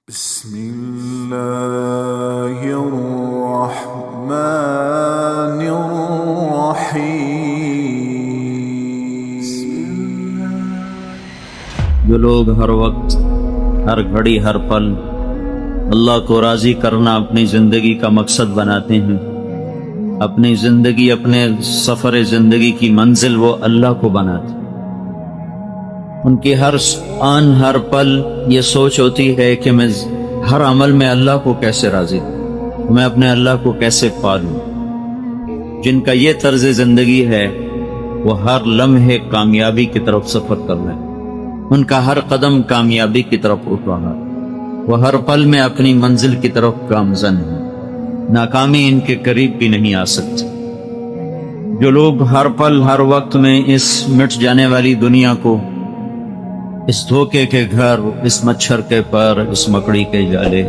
بسم اللہ الرحمن الرحیم۔ جو لوگ ہر وقت، ہر گھڑی، ہر پل اللہ کو راضی کرنا اپنی زندگی کا مقصد بناتے ہیں، اپنی زندگی، اپنے سفر زندگی کی منزل وہ اللہ کو بناتے ہیں، ان کی ہر آن ہر پل یہ سوچ ہوتی ہے کہ میں ہر عمل میں اللہ کو کیسے راضی کروں، میں اپنے اللہ کو کیسے پالوں۔ جن کا یہ طرز زندگی ہے وہ ہر لمحے کامیابی کی طرف سفر کر رہے ہیں، ان کا ہر قدم کامیابی کی طرف اٹھ رہا ہے، وہ ہر پل میں اپنی منزل کی طرف گامزن ہیں، ناکامی ان کے قریب بھی نہیں آ سکتی۔ جو لوگ ہر پل ہر وقت میں اس مٹ جانے والی دنیا کو، اس دھوکے کے گھر، اس مچھر کے پر، اس مکڑی کے جالے،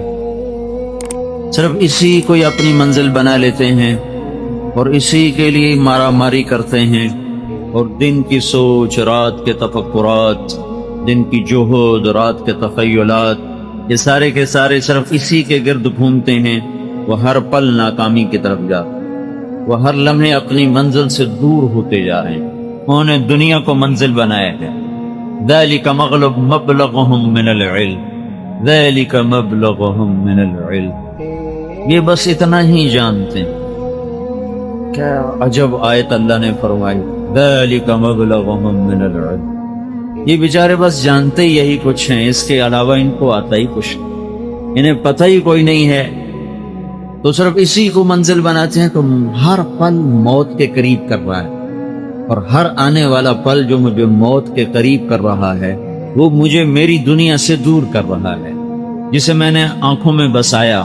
صرف اسی کو ہی اپنی منزل بنا لیتے ہیں اور اسی کے لیے مارا ماری کرتے ہیں، اور دن کی سوچ، رات کے تفکرات، دن کی جوہد، رات کے تخیلات، یہ سارے کے سارے صرف اسی کے گرد گھومتے ہیں۔ وہ ہر پل ناکامی کی طرف جاتے ہیں، وہ ہر لمحے اپنی منزل سے دور ہوتے جا رہے ہیں۔ انہوں نے دنیا کو منزل بنایا ہے۔ ذَلِكَ مَبْلَغُهُم مِّنَ الْعِلْمِ، ذَلِكَ مَبْلَغُهُم مِّنَ الْعِلْمِ، یہ بس اتنا ہی جانتے ہیں۔ کیا عجب آیت اللہ نے فرمائی، ذَلِكَ مَبْلَغُهُم مِّنَ الْعِلْمِ، یہ بیچارے بس جانتے ہی یہی کچھ ہیں، اس کے علاوہ ان کو آتا ہی کچھ نہیں، انہیں پتہ ہی کوئی نہیں ہے، تو صرف اسی کو منزل بناتے ہیں۔ تو ہر پل موت کے قریب کر رہا ہے، اور ہر آنے والا پل جو مجھے موت کے قریب کر رہا ہے وہ مجھے میری دنیا سے دور کر رہا ہے، جسے میں نے آنکھوں میں بسایا،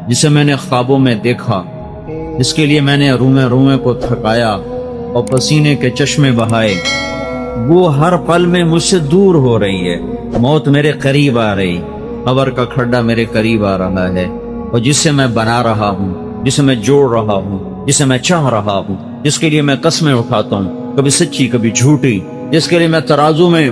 جسے میں نے خوابوں میں دیکھا، جس کے لیے میں نے روئیں کو تھکایا اور پسینے کے چشمے بہائے، وہ ہر پل میں مجھ سے دور ہو رہی ہے۔ موت میرے قریب آ رہی، قبر کا کھڈا میرے قریب آ رہا ہے، اور جسے میں بنا رہا ہوں، جسے میں جوڑ رہا ہوں، جسے میں چاہ رہا ہوں، جس کے لیے میں قسمیں اٹھاتا ہوں، کبھی سچی کبھی جھوٹی، جس کے لیے میں ترازو میں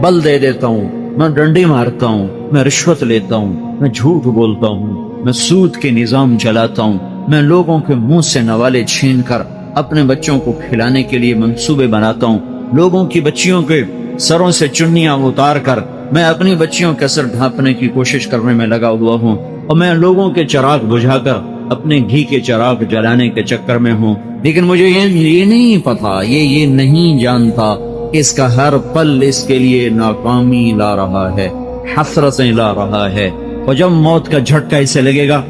بل دے دیتا ہوں، میں ڈنڈی مارتا ہوں، میں رشوت لیتا ہوں، میں جھوٹ بولتا ہوں، میں سود کے نظام چلاتا ہوں، میں لوگوں کے منہ سے نوالے چھین کر اپنے بچوں کو کھلانے کے لیے منصوبے بناتا ہوں، لوگوں کی بچیوں کے سروں سے چنیاں اتار کر میں اپنی بچیوں کے سر ڈھانپنے کی کوشش کرنے میں لگا ہوا ہوں، اور میں لوگوں کے چراغ بجھا کر اپنے گھی کے چراغ جلانے کے چکر میں ہوں، لیکن مجھے یہ نہیں پتا، یہ نہیں جانتا کہ اس کا ہر پل اس کے لیے ناکامی لا رہا ہے، حسرتیں لا رہا ہے۔ اور جب موت کا جھٹکا اسے لگے گا،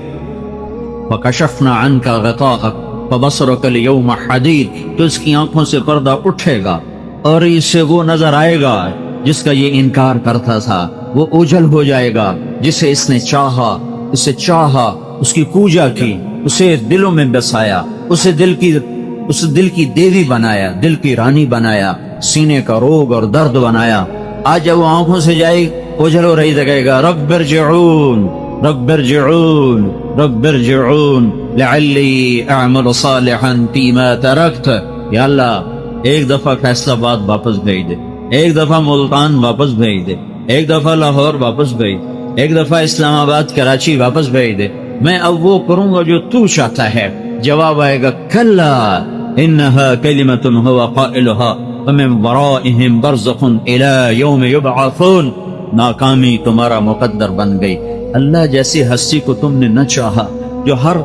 فَكَشَفْنَا عَنْكَ غَطَاءَكَ فَبَصَرُكَ الْيَوْمَ حَدِيدٌ، تو اس کی آنکھوں سے پردہ اٹھے گا اور اسے وہ نظر آئے گا جس کا یہ انکار کرتا تھا، وہ اوجھل ہو جائے گا، جسے اس نے چاہا، اس کی پوجا کی، اسے دلوں میں بسایا، اسے دل کی دیوی بنایا، دل کی رانی بنایا، سینے کا روگ اور درد بنایا۔ آج جب وہ آنکھوں سے جائے، اوجھل ہو رہی جگہ گا، رب ارجعون رب ارجعون رب ارجعون لعلی اعمل صالحا فیما ترکت، یا اللہ ایک دفعہ فیصلہ آباد واپس بھیج دے، ایک دفعہ ملتان واپس بھیج دے، ایک دفعہ لاہور واپس بھیج دے، ایک دفعہ اسلام آباد کراچی واپس بھیج دے، میں اب وہ کروں گا جو تو چاہتا ہے۔ جواب آئے گا، کلا انہا کلمۃ هو قائلها ومن ورائہم برزخ الی یوم یبعثون، ناکامی تمہارا مقدر بن گئی۔ اللہ جیسی ہستی کو تم نے نہ چاہا، جو ہر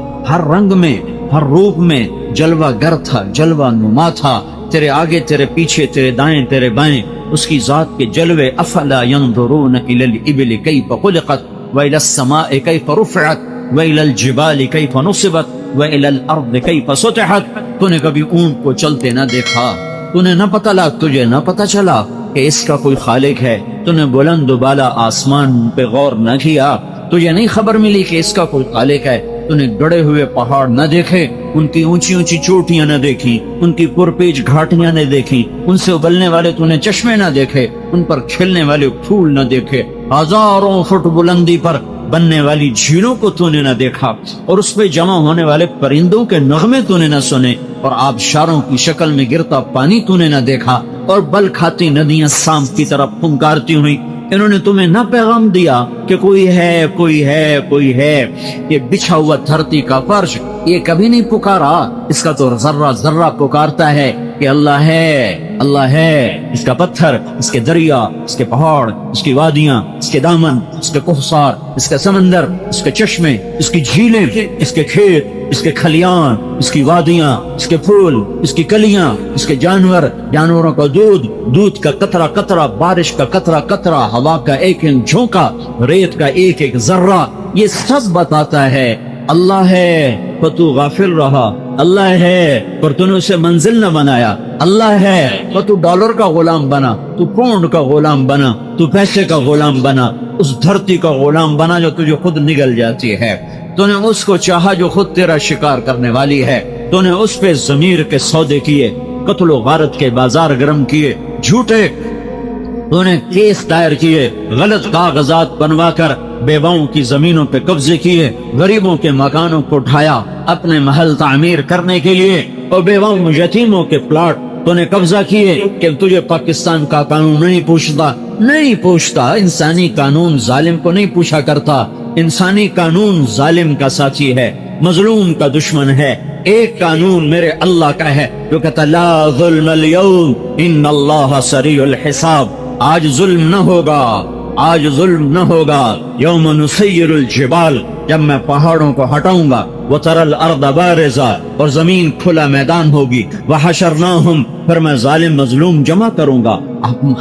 رنگ میں، ہر روپ میں جلوہ گر تھا، جلوہ نما تھا، تیرے آگے، تیرے پیچھے، تیرے دائیں، تیرے بائیں، اس کی ذات کے جلوے۔ افلا ينظرون الى الابل كيف خلقت والى السماء كيف رفعت والى الجبال كيف نصبت والى الارض كيف سطحت، تو نے کبھی اونٹ کو چلتے نہ دیکھا، تجھے نہ پتا چلا کہ اس کا کوئی خالق ہے، تو نے بلند و بالا آسمان پہ غور نہ کیا، تجھے نہیں خبر ملی کہ اس کا کوئی خالق ہے، تو نے گڑے ہوئے پہاڑ نہ دیکھے، ان کی اونچی اونچی چوٹیاں نہ دیکھی، ان کی پرپیچ گھاٹیاں نہ دیکھی، ان سے ابلنے والے تو نے چشمے نہ دیکھے، ان پر کھلنے والے پھول نہ دیکھے، ہزاروں فٹ بلندی پر بننے والی جھیلوں کو تو نے نہ دیکھا، اور اس پہ جمع ہونے والے پرندوں کے نغمے تو نے نہ سنے، اور آبشاروں کی شکل میں گرتا پانی تو نے نہ دیکھا، اور بل کھاتی ندیاں سانپ کی طرح پھنکارتی ہوئی انہوں نے تمہیں نہ پیغام دیا کہ کوئی ہے کوئی ہے کوئی ہے؟ یہ بچھا ہوا دھرتی کا فرش یہ کبھی نہیں پکارا؟ اس کا تو ذرہ ذرہ پکارتا ہے کہ اللہ ہے، اللہ ہے۔ اس کا پتھر، اس کے دریا، اس کے پہاڑ، اس کی وادیاں، اس کے دامن، اس کے کوہسار، اس کا سمندر، اس کے چشمے، اس کی جھیلیں، اس کے کھیت، اس کے کھلیان، اس کی وادیاں، اس کے پھول، اس کی کلیاں، اس کے جانور، جانوروں کا دودھ، دودھ کا قطرہ قطرہ، بارش کا قطرہ قطرہ، ہوا کا ایک ایک جھونکا، ریت کا ایک ایک ذرہ، یہ سب بتاتا ہے اللہ ہے پر تو غافل رہا، اللہ ہے پر تو نے اسے منزل نہ بنایا، اللہ ہے پر تو ڈالر کا غلام بنا، تو پاؤنڈ کا غلام بنا، تو پیسے کا غلام بنا، اس دھرتی کا غلام بنا جو تجھے خود نگل جاتی ہے۔ تو نے اس کو چاہا جو خود تیرا شکار کرنے والی ہے، تو نے اس پہ ضمیر کے سودے کیے، قتل و غارت کے بازار گرم کیے، جھوٹے تو نے کیس دائر کیے، غلط کاغذات بنوا کر بیواؤں کی زمینوں پہ قبضے کیے، غریبوں کے مکانوں کو ڈھایا اپنے محل تعمیر کرنے کے لیے، اور بیواؤں یتیموں کے پلاٹ تو نے قبضہ کیے کہ تجھے پاکستان کا قانون نہیں پوچھتا، انسانی قانون ظالم کو نہیں پوچھا کرتا، انسانی قانون ظالم کا ساتھی ہے، مظلوم کا دشمن ہے۔ ایک قانون میرے اللہ کا ہے جو کہتا لا ظلم اليوم ان اللہ سریع الحساب، آج ظلم نہ ہوگا، آج ظلم نہ ہوگا۔ یوم نسیر الجبال، جب میں پہاڑوں کو ہٹاؤں گا، وتری الارض بارزا، اور زمین کھلا میدان ہوگی، وحشرناہم، پھر میں ظالم مظلوم جمع کروں گا،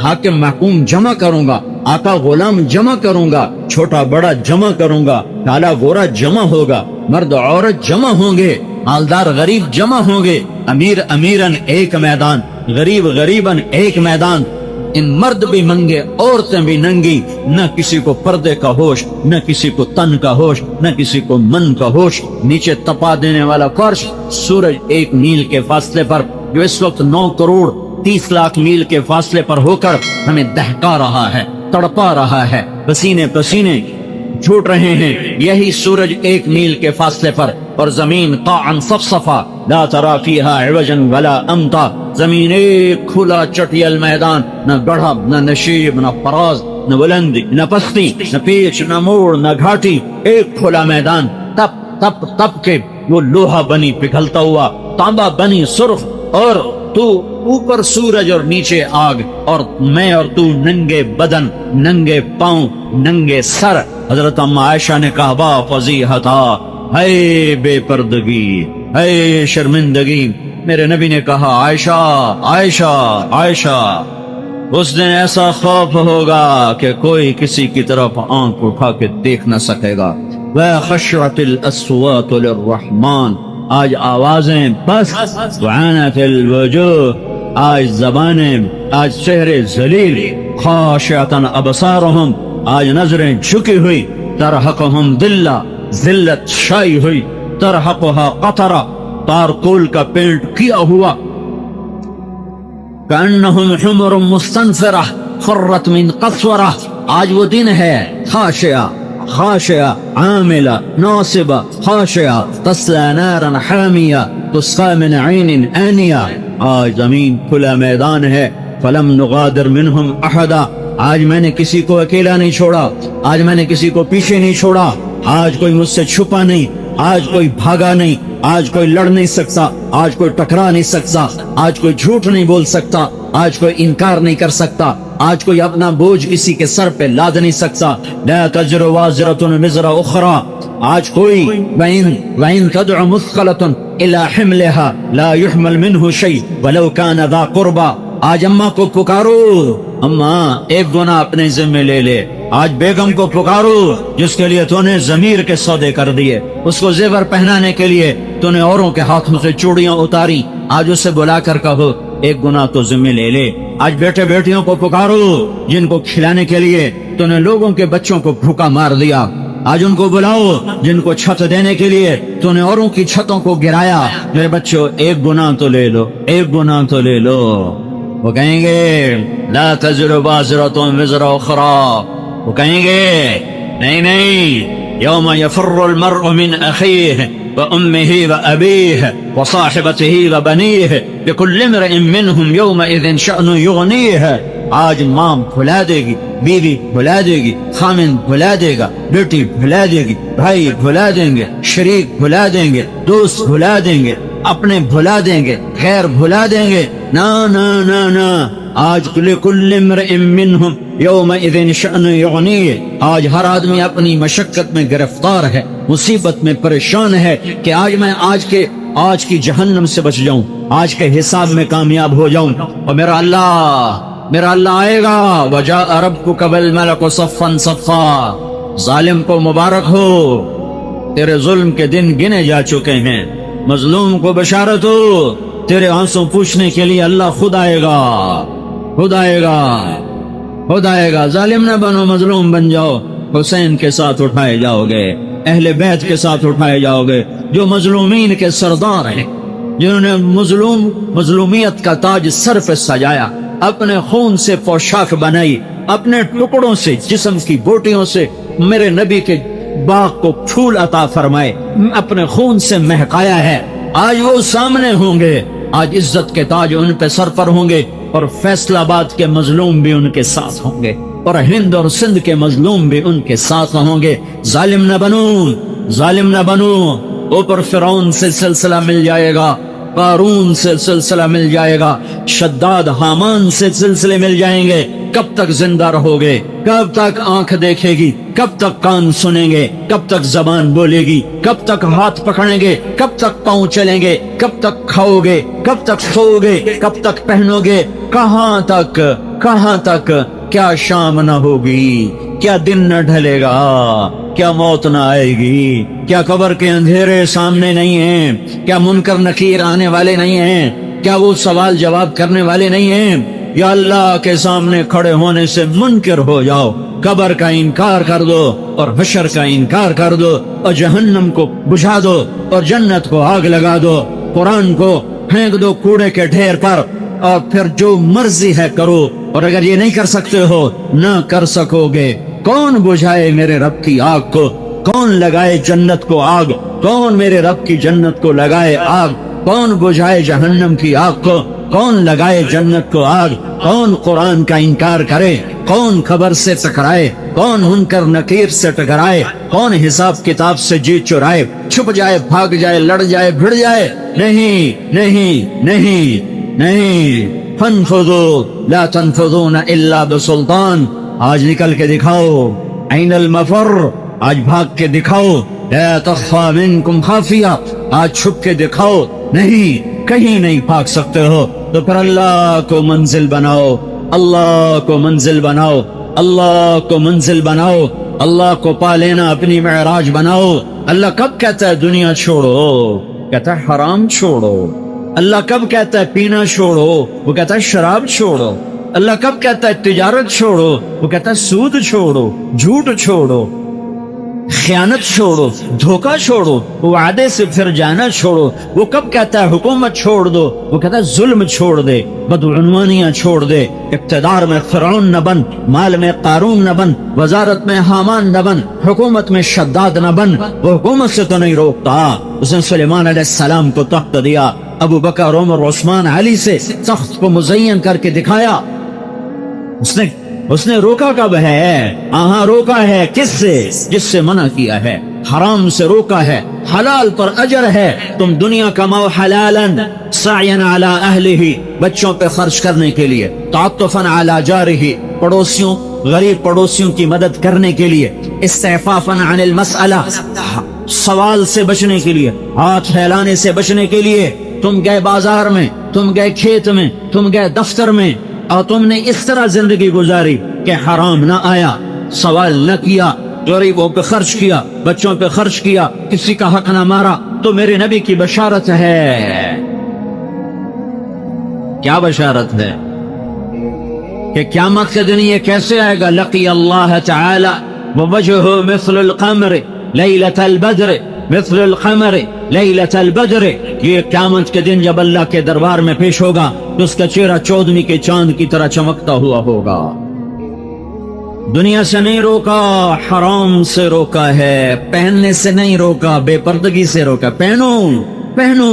حاکم محکوم جمع کروں گا، آقا غلام جمع کروں گا، چھوٹا بڑا جمع کروں گا، کالا گورا جمع ہوگا، مرد عورت جمع ہوں گے، مالدار غریب جمع ہوں گے، امیر امیرن ایک میدان، غریب غریبن ایک میدان، ان مرد بھی منگے عورتیں بھی ننگی، نہ کسی کو پردے کا ہوش، نہ کسی کو تن کا ہوش، نہ کسی کو من کا ہوش۔ نیچے تپا دینے والا فرش، سورج 1 میل کے فاصلے پر، جو اس وقت 9 کروڑ 30 لاکھ میل کے فاصلے پر ہو کر ہمیں دہکا رہا ہے، تڑپا رہا ہے، پسینے پسینے چھوٹ رہے ہیں، یہی سورج 1 میل کے فاصلے پر، اور زمین قاعا صفصفا لا ترى فيها عوجا ولا امتا، زمین ایک کھلا چٹیل میدان، نہ گڑھا نہ نشیب نہ فراز نہ بلندی نہ پستی نہ پیچ نہ موڑ نہ گھاٹی، ایک کھلا میدان، تپ تپ تپ کے وہ لوہا بنی پگھلتا ہوا، تانبا بنی سرخ، اور تو اوپر سورج اور نیچے آگ، اور میں اور تو ننگے بدن، ننگے پاؤں، ننگے سر۔ حضرت ام عائشہ نے کہا با فضیحتا، ہے بے پردگی، ہے شرمندگی۔ میرے نبی نے کہا عائشہ عائشہ عائشہ، اس دن ایسا خوف ہوگا کہ کوئی کسی کی طرف آنکھ اٹھا کے دیکھ نہ سکے گا۔ وَخَشْعَتِ الْأَصْوَاتُ لِلرَّحْمَنِ، آج آوازیں بس، وَعَانَتِ الْوُجُوهُ، آج زبانیں، آج چہرے ذلیل، خاشعۃ ابصارہم، آج نظریں جھکی ہوئی، ترحقہم ذلہ، ذلت شائی ہوئی، ترحقہا قطرہ، تارکول کا پینٹ کیا ہوا، کأنہم حمر مستنفرہ فرت من قسورہ، آج وہ دن ہے خاشعہ خاشعہ عاملہ ناصبہ خاشعہ تصلی نارا حامیہ تسقى من عین آنیہ۔ آج زمین کھلا میدان ہے، فلم نغادر منہم احدا، آج میں نے کسی کو اکیلا نہیں چھوڑا، آج میں نے کسی کو پیچھے نہیں چھوڑا، آج کوئی مجھ سے چھپا نہیں، آج کوئی بھاگا نہیں، آج کوئی لڑ نہیں سکتا، آج کوئی ٹکرا نہیں سکتا، آج کوئی جھوٹ نہیں بول سکتا، آج کوئی انکار نہیں کر سکتا، آج کوئی اپنا بوجھ کسی کے سر پہ لاد نہیں سکتا۔ لا تزر وازرۃ وزر اخرى، آج کوئی وَإِن تدع مثقلۃ إلى حملها لا يحمل منه شيء ولو كان ذا قربى، آج اماں کو پکارو، اماں ایک گناہ اپنے ذمہ لے لے، آج بیگم کو پکارو جس کے لیے تو نے ضمیر کے سودے کر دیے، اس کو زیور پہنانے کے لیے تو نے اوروں کے ہاتھوں سے چوڑیاں اتاری، آج اسے بلا کر کہو ایک گناہ تو ذمہ لے لے۔ آج بیٹے بیٹیوں کو پکارو جن کو کھلانے کے لیے تو نے لوگوں کے بچوں کو بھوکا مار دیا، آج ان کو بلاؤ جن کو چھت دینے کے لیے تو نے اوروں کی چھتوں کو گرایا۔ میرے بچوں ایک گناہ تو لے لو، ایک گناہ تو لے لو۔ وہ کہیں گے لا تزر وازرۃ وزر اخرى، وہ کہیں گے نہیں، یوم یفر المرء من اخیہ وامہ وابیہ وصاحبتہ وبنیہ لکل امرئ منہم یومئذ شأن یغنیہ۔ آج ماں بھلا دے گی، بیوی بھلا دے گی، خامن بھلا دے گا، بیٹی بھلا دے گی، بھائی بھلا دیں گے، شریک بھلا دیں گے، دوست بھلا دیں گے، اپنے بھلا دیں گے، خیر بھلا دیں گے۔ نا نا نا نا، آج لکل امرئ منہم یومئذ شأن یغنیہ، آج ہر آدمی اپنی مشقت میں گرفتار ہے، مصیبت میں پریشان ہے کہ آج میں آج کی جہنم سے بچ جاؤں، آج کے حساب میں کامیاب ہو جاؤں، اور میرا اللہ آئے گا، وجاء ربک والملک صفا صفا۔ ظالم کو مبارک ہو، تیرے ظلم کے دن گنے جا چکے ہیں، مظلوم کو بشارت ہو، تیرے آنسوں پوچھنے کے لیے اللہ خود آئے گا، خود آئے گا، خود آئے گا۔ ظالم نہ بنو، مظلوم بن جاؤ، حسین کے ساتھ اٹھائے جاؤ گے، اہل بیت کے ساتھ اٹھائے جاؤ گے، جو مظلومین کے سردار ہیں، جنہوں نے مظلومیت کا تاج سر پہ سجایا، اپنے خون سے پوشاک بنائی، اپنے ٹکڑوں سے، جسم کی بوٹیوں سے میرے نبی کے باغ کو پھول عطا فرمائے، اپنے خون سے مہکایا ہے، آج وہ سامنے ہوں گے، آج عزت کے تاج ان پہ سر پر ہوں گے، اور فیصل آباد کے مظلوم بھی ان کے ساتھ ہوں گے، اور ہند اور سندھ کے مظلوم بھی ان کے ساتھ ہوں گے۔ ظالم نہ بنو، ظالم نہ بنو۔ اوپر فرعون سے سلسلہ مل جائے گا، قارون سے سلسلہ مل جائے گا، شداد حامان سے سلسلے مل جائیں گے۔ کب تک زندہ رہو گے؟ کب تک آنکھ دیکھے گی؟ کب تک کان سنیں گے؟ کب تک زبان بولے گی؟ کب تک ہاتھ پکڑیں گے؟ کب تک پاؤں چلیں گے؟ کب تک کھاؤ گے؟ کب تک سو گے؟ کب تک پہنو گے؟ کہاں تک؟ کہاں تک؟ کیا شام نہ ہوگی؟ کیا دن نہ ڈھلے گا؟ کیا موت نہ آئے گی؟ کیا قبر کے اندھیرے سامنے نہیں ہیں؟ کیا منکر نکیر آنے والے نہیں ہیں؟ کیا وہ سوال جواب کرنے والے نہیں ہیں؟ یا اللہ کے سامنے کھڑے ہونے سے منکر ہو جاؤ، قبر کا انکار کر دو اور حشر کا انکار کر دو، اور جہنم کو بجھا دو اور جنت کو آگ لگا دو، قرآن کو پھینک دو کوڑے کے ڈھیر پر، اور پھر جو مرضی ہے کرو۔ اور اگر یہ نہیں کر سکتے ہو، نہ کر سکو گے، کون بجھائے میرے رب کی آگ کو؟ کون لگائے جنت کو آگ؟ کون میرے رب کی جنت کو لگائے آگ؟ کون بجھائے جہنم کی آگ کو؟ کون لگائے جنت کو آگ؟ کون قرآن کا انکار کرے؟ کون خبر سے ٹکرائے؟ کون منکر نکیر سے ٹکرائے؟ کون حساب کتاب سے جی چرائے؟ چھپ جائے، بھاگ جائے، لڑ جائے، بھڑ جائے؟ نہیں نہیں نہیں نہیں۔ فانفذوا لا تنفذون الا بسلطان، آج نکل کے دکھاؤ۔ این المفر، آج بھاگ کے دکھاؤ۔ لا تخفى منکم خافیہ، آج چھپ کے دکھاؤ۔ نہیں، کہیں نہیں بھاگ سکتے ہو تو پھر اللہ کو منزل بناؤ، اللہ کو منزل بناؤ، اللہ کو منزل بناؤ، اللہ کو پا لینا اپنی معراج بناؤ۔ اللہ کب کہتا ہے دنیا چھوڑو؟ کہتا ہے حرام چھوڑو۔ اللہ کب کہتا ہے پینا چھوڑو؟ وہ کہتا ہے شراب چھوڑو۔ اللہ کب کہتا ہے تجارت چھوڑو؟ وہ کہتا ہے سود چھوڑو، جھوٹ چھوڑو، خیانت چھوڑو، دھوکہ چھوڑو، وعدے سے پھر جانا چھوڑو۔ وہ کب کہتا ہے حکومت چھوڑ دو؟ وہ کہتا ہے ظلم چھوڑ دے، بدعنوانیاں چھوڑ دے، اقتدار میں فرعون نہ بن، مال میں قارون نہ بن، وزارت میں حامان نہ بن، حکومت میں شداد نہ بن۔ وہ حکومت سے تو نہیں روکتا، اس نے سلیمان علیہ السلام کو تخت دیا، ابو بکر، عمر، عثمان، علی سے تخت کو مزین کر کے دکھایا۔ اس نے روکا کب ہے؟ روکا ہے کس سے؟ جس سے منع کیا ہے، حرام سے روکا ہے، حلال پر اجر ہے۔ تم دنیا کماؤ حلالا سعیا علی اہلہ، بچوں پہ خرچ کرنے کے لیے، تعطفا علی جارہ، پڑوسیوں، غریب پڑوسیوں کی مدد کرنے کے لیے، استعفافا عن المسئلہ، سوال سے بچنے کے لیے، ہاتھ پھیلانے سے بچنے کے لیے۔ تم گئے بازار میں، تم گئے کھیت میں، تم گئے دفتر میں، اور تم نے اس طرح زندگی گزاری کہ حرام نہ آیا، سوال نہ کیا، غریبوں پہ خرچ کیا، بچوں پہ خرچ کیا، کسی کا حق نہ مارا، تو میرے نبی کی بشارت ہے۔ کیا بشارت ہے؟ کہ قیامت کے دن یہ کیسے آئے گا؟ لقی اللہ تعالی ووجہہ مثل القمر لیلۃ البدر، مثل القمر لیلۃ البدر۔ یہ قیامت کے دن جب اللہ کے دربار میں پیش ہوگا تو اس کا چہرہ 14ویں کے چاند کی طرح چمکتا ہوا ہوگا۔ دنیا سے نہیں روکا، حرام سے روکا ہے، پہننے سے نہیں روکا، بے پردگی سے روکا۔ پہنو، پہنو،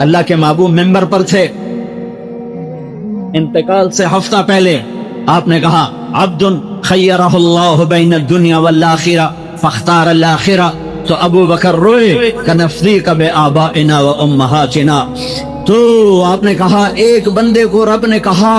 اللہ کے محبوب منبر پر تھے، انتقال سے ہفتہ پہلے آپ نے کہا عبد خیرہ اللہ بین الدنیا والآخرہ فاختار الآخرہ، تو ابو بکر روئے کنفدیک بآبائنا و امہاتنا. تو آپ نے کہا ایک بندے کو رب نے کہا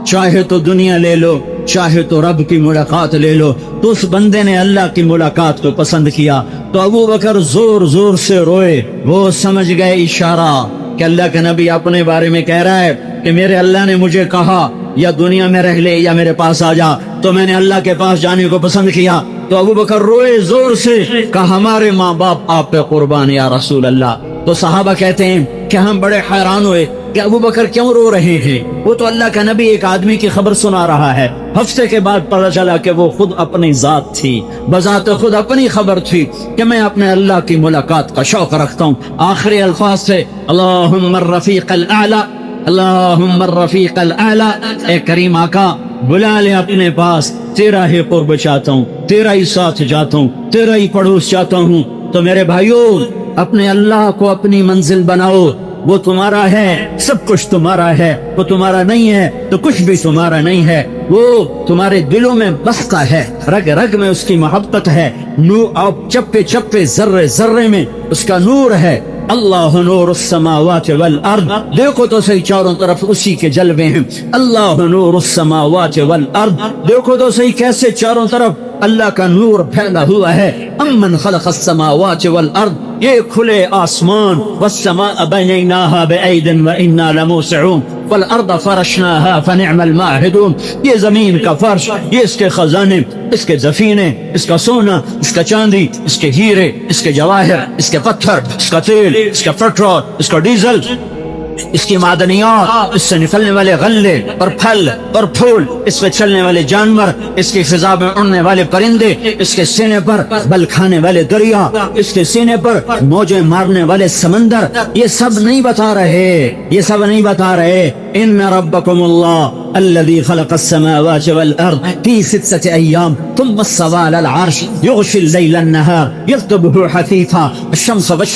چاہے تو دنیا لے لو چاہے تو رب کی ملاقات لے لو، تو اس بندے نے اللہ کی ملاقات کو پسند کیا. تو ابو بکر زور زور سے روئے، وہ سمجھ گئے اشارہ کہ اللہ کے نبی اپنے بارے میں کہہ رہا ہے کہ میرے اللہ نے مجھے کہا یا دنیا میں رہ لے یا میرے پاس آ جا، تو میں نے اللہ کے پاس جانے کو پسند کیا. تو ابو بکر روئے زور سے، کہا ہمارے ماں باپ آپ پہ قربان یا رسول اللہ. تو صحابہ کہتے ہیں کہ ہم بڑے حیران ہوئے کہ ابو بکر کیوں رو رہے ہیں، وہ تو اللہ کا نبی ایک آدمی کی خبر سنا رہا ہے. ہفتے کے بعد پتہ چلا کہ وہ خود اپنی ذات تھی، بذات خود اپنی خبر تھی کہ میں اپنے اللہ کی ملاقات کا شوق رکھتا ہوں. آخری الفاظ سے اللہم الرفیق الاعلی، اللہم الرفیق الاعلی. اے کریم آقا بلا لے اپنے پاس، تیرا ہی قرب چاہتا ہوں، تیرا ہی ساتھ چاہتا ہوں، تیرا ہی پڑوس چاہتا ہوں. تو میرے بھائیوں اپنے اللہ کو اپنی منزل بناؤ، وہ تمہارا ہے، سب کچھ تمہارا ہے. وہ تمہارا نہیں ہے تو کچھ بھی تمہارا نہیں ہے. وہ تمہارے دلوں میں بستا ہے، رگ رگ میں اس کی محبت ہے، آپ چپے چپے ذرے ذرے میں اس کا نور ہے. اللہ نور السماوات والارض، دیکھو تو صحیح چاروں طرف اسی کے جلوے ہیں. اللہ نور السماوات والارض، دیکھو تو صحیح کیسے چاروں طرف اللہ کا نور پھیلا ہوا ہے. امن خلق السماوات والارض، یہ کھلے آسمان، والسماء بنیناها بأید وإنا لموسعون والارض فرشناها فنعم الماہدون. یہ زمین کا فرش، یہ اس کے خزانے، اس کے زفینے، اس کا سونا، اس کا چاندی، اس کے ہیرے، اس کے جواہر، اس کے پتھر، اس کا تیل، اس کا پیٹرول، اس کا ڈیزل، اس کی معدنیات، اس سے نکلنے والے غلے اور پھل اور پھول، اس پہ چلنے والے جانور، اس کی فضا میں اڑنے والے پرندے، اس کے سینے پر بل کھانے والے دریا، اس کے سینے پر موجیں مارنے والے سمندر. یہ سب نہیں بتا رہے، یہ سب نہیں بتا رہے. ان ربکم اللہ الذي خلق السماوات والارض في 6 ايام ثم استوى على العرش يغشي الليل النهار يطلبه حثيثا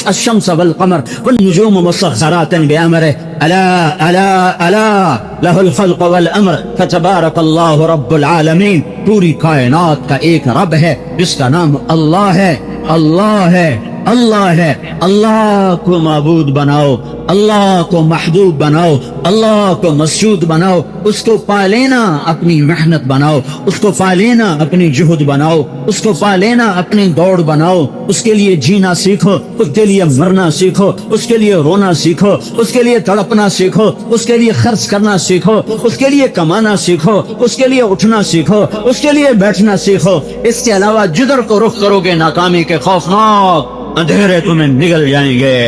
الشمس والقمر والنجوم مسخرات بامره الا الا الا له الخلق والامر فتبارك الله رب العالمین. پوری کائنات کا ایک رب ہے جس کا نام اللہ ہے. اللہ ہے، اللہ ہے. اللہ کو معبود بناؤ، اللہ کو محبوب بناؤ، اللہ کو مسجود بناؤ. اس کو پا لینا اپنی محنت بناؤ، اس کو پا لینا اپنی جہد بناؤ، اس کو پا لینا اپنی دوڑ بناؤ. اس کے لیے جینا سیکھو، اس کے لیے مرنا سیکھو، اس کے لیے رونا سیکھو، اس کے لیے تڑپنا سیکھو، اس کے لیے خرچ کرنا سیکھو، اس کے لیے کمانا سیکھو، اس کے لیے اٹھنا سیکھو، اس کے لیے بیٹھنا سیکھو. اس کے علاوہ جدھر کو رخ کرو گے ناکامی کے خوفناک اندھیرے تمہیں نگل جائیں گے.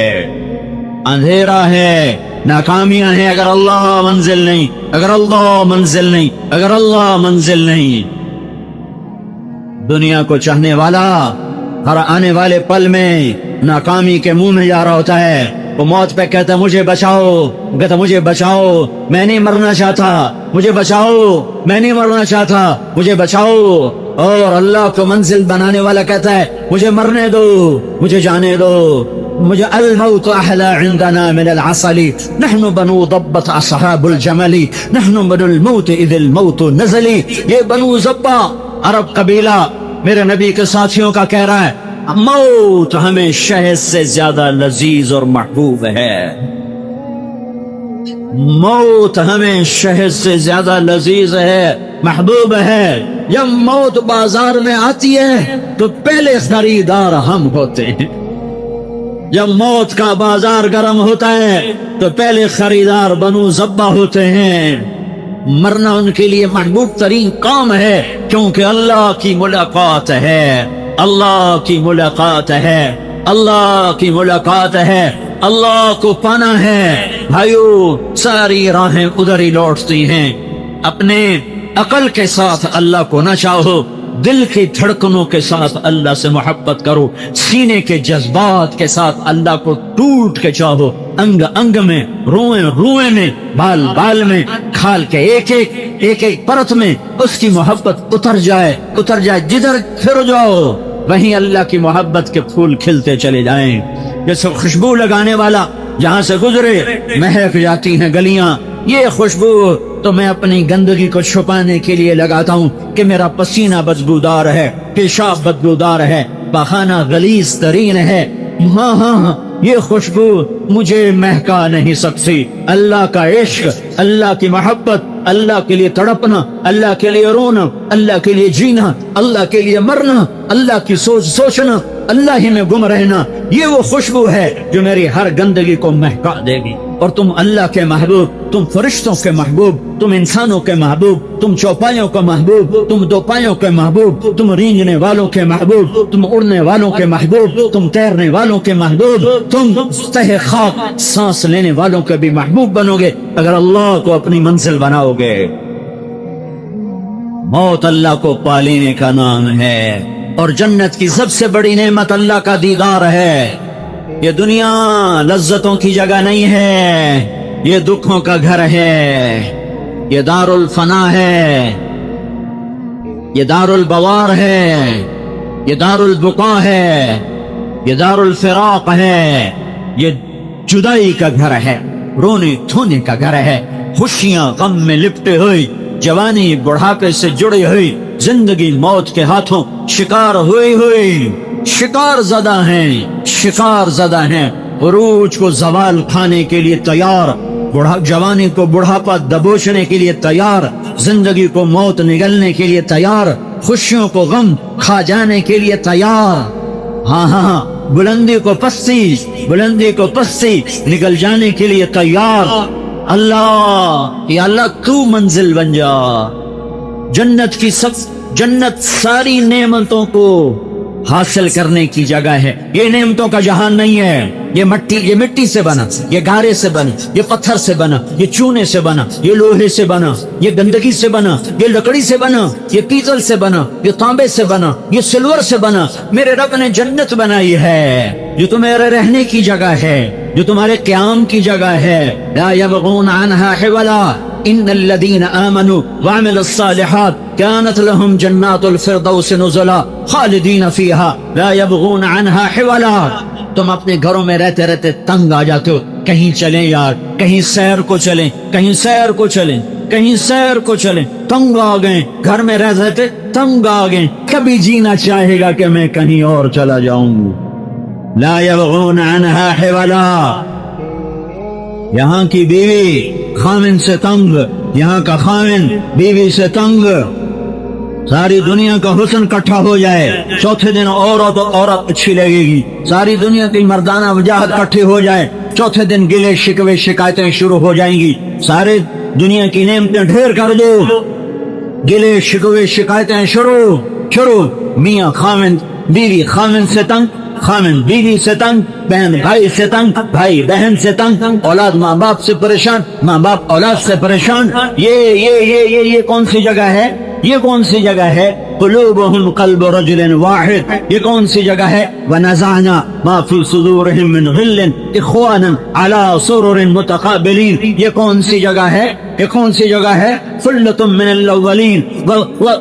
اندھیرا ہے، ناکامیاں ہیں اگر اللہ منزل نہیں، اگر اللہ منزل نہیں، اگر اللہ منزل نہیں. دنیا کو چاہنے والا ہر آنے والے پل میں ناکامی کے منہ میں جا رہا ہوتا ہے. وہ موت پہ کہتا مجھے بچاؤ، کہتا مجھے بچاؤ، میں نہیں مرنا چاہتا، مجھے بچاؤ، میں نہیں مرنا چاہتا، مجھے بچاؤ. اور اللہ کو منزل بنانے والا کہتا ہے مجھے مرنے دو، مجھے جانے دو، مجھے الموت احلى عندنا من العسل نحن بنو ضبة اصحاب الجمل نحن بنو الموت اذ الموت نزل. یہ بنو ضبہ عرب قبیلہ میرے نبی کے ساتھیوں کا کہہ رہا ہے موت ہمیں شہد سے زیادہ لذیذ اور محبوب ہے. موت ہمیں شہد سے زیادہ لذیذ ہے، محبوب ہے. جب موت بازار میں آتی ہے تو پہلے خریدار ہم ہوتے ہیں. جب موت کا بازار گرم ہوتا ہے تو پہلے خریدار بنو ضبہ ہوتے ہیں. مرنا ان کے لیے محبوب ترین کام ہے کیونکہ اللہ کی ملاقات ہے، اللہ کی ملاقات ہے، اللہ کی ملاقات ہے، اللہ کو پانا ہے. بھائیو ساری راہیں ادھر ہی لوٹتی ہیں. اپنے عقل کے ساتھ اللہ کو نہ چاہو، دل کی دھڑکنوں کے ساتھ اللہ سے محبت کرو، سینے کے جذبات کے ساتھ اللہ کو ٹوٹ کے چاہو. انگ انگ میں، روئیں روئیں میں، بال بال میں، کھال کے ایک ایک پرت میں اس کی محبت اتر جائے. جدھر پھر جاؤ وہیں اللہ کی محبت کے پھول کھلتے چلے جائیں. جیسے خوشبو لگانے والا جہاں سے گزرے مہک جاتی ہیں گلیاں. یہ خوشبو تو میں اپنی گندگی کو چھپانے کے لیے لگاتا ہوں کہ میرا پسینہ بدبودار ہے, پیشاب بدبودار ہے, پخانہ غلیظ ترین ہے. ہاں ہاں یہ خوشبو مجھے مہکا نہیں سکتی. اللہ کا عشق, اللہ کی محبت, اللہ کے لیے تڑپنا, اللہ کے لیے رونا, اللہ کے لیے جینا, اللہ کے لیے مرنا, اللہ کی سوچنا, اللہ ہی میں گم رہنا, یہ وہ خوشبو ہے جو میری ہر گندگی کو مہکا دے گی. اور تم اللہ کے محبوب, تم فرشتوں کے محبوب, تم انسانوں کے محبوب, تم چوپایوں کا محبوب, تم دوپایوں کے محبوب, تم رینگنے والوں کے محبوب, تم اڑنے والوں کے محبوب, تم تیرنے والوں کے محبوب, تم تہ خاک سانس لینے والوں کے بھی محبوب بنو گے اگر اللہ کو اپنی منزل بناؤ گے. موت اللہ کو پالینے کا نام ہے, اور جنت کی سب سے بڑی نعمت اللہ کا دیدار ہے. یہ دنیا لذتوں کی جگہ نہیں ہے, یہ دکھوں کا گھر ہے, یہ دار الفنا ہے, یہ دار البوار ہے, یہ دار البقا ہے, یہ دار الفراق ہے, یہ جدائی کا گھر ہے, رونے دھونے کا گھر ہے, خوشیاں غم میں لپٹے ہوئی, جوانی بڑھاپے سے جڑی ہوئی, زندگی موت کے ہاتھوں شکار ہوئی ہوئی, شکار زدہ ہیں, شکار زدہ ہیں, عروج کو زوال کھانے کے لیے تیار, جوانی کو بڑھاپا دبوچنے کے لیے تیار, زندگی کو موت نگلنے کے لیے تیار, خوشیوں کو غم کھا جانے کے لیے تیار. ہاں ہاں بلندی کو پستی, بلندی کو پستی نگل جانے کے لیے تیار. اللہ یا اللہ تو منزل بن جا. جنت ساری نعمتوں کو حاصل کرنے کی جگہ ہے. یہ نعمتوں کا جہان نہیں ہے. یہ مٹی سے بنا, یہ گارے سے بنا, یہ پتھر سے بنا, یہ چونے سے بنا, یہ لوہے سے بنا, یہ گندگی سے بنا, یہ لکڑی سے بنا, یہ پیتل سے بنا, یہ تانبے سے بنا, یہ سلور سے بنا. میرے رب نے جنت بنائی ہے جو تمہارے رہنے کی جگہ ہے, جو تمہارے قیام کی جگہ ہے. لا يبغون عنها حولا ان الذين آمنوا وعملوا الصالحات كانت لهم جنات الفردوس نزلا خالدين فيها لا يبغون عنها حولا. تم اپنے گھروں میں رہتے رہتے تنگ آ جاتے ہو, کہیں چلیں یار, کہیں سیر کو چلیں, کہیں سیر کو چلیں, کہیں سیر کو چلیں, تنگ آ گئے, گھر میں رہ رہتے تنگ آ گئے, کبھی جینا چاہے گا کہ میں کہیں اور چلا جاؤں. لا يبغون عنها حولا. یہاں کی بیوی خامن سے تنگ, یہاں کا خامن بیوی سے تنگ. ساری دنیا کا حسن کٹھا ہو جائے, چوتھے دن عورت اچھی لگے گی. ساری دنیا کی مردانہ وجاہت کٹھی ہو جائے, چوتھے دن گلے شکوے شکایتیں شروع ہو جائیں گی. سارے دنیا کی نعمتیں ڈھیر کر دو, گلے شکوے شکایتیں شروع. میاں خامن, بیوی خامن سے تنگ, خامن بیوی سے تنگ, بہن بھائی سے تنگ, بھائی بہن سے تنگ, اولاد ماں باپ سے پریشان, ماں باپ اولاد سے پریشان. یہ کون سی جگہ ہے؟ یہ کون سی جگہ ہے؟ قلوبهم قلب رجل واحد. یہ کون سی جگہ ہے؟ ونزعنا ما في صدورهم من غل اخوانا على سرر متقابلين. یہ کون سی جگہ ہے؟ یہ کون سی جگہ ہے؟ ثلة من الاولین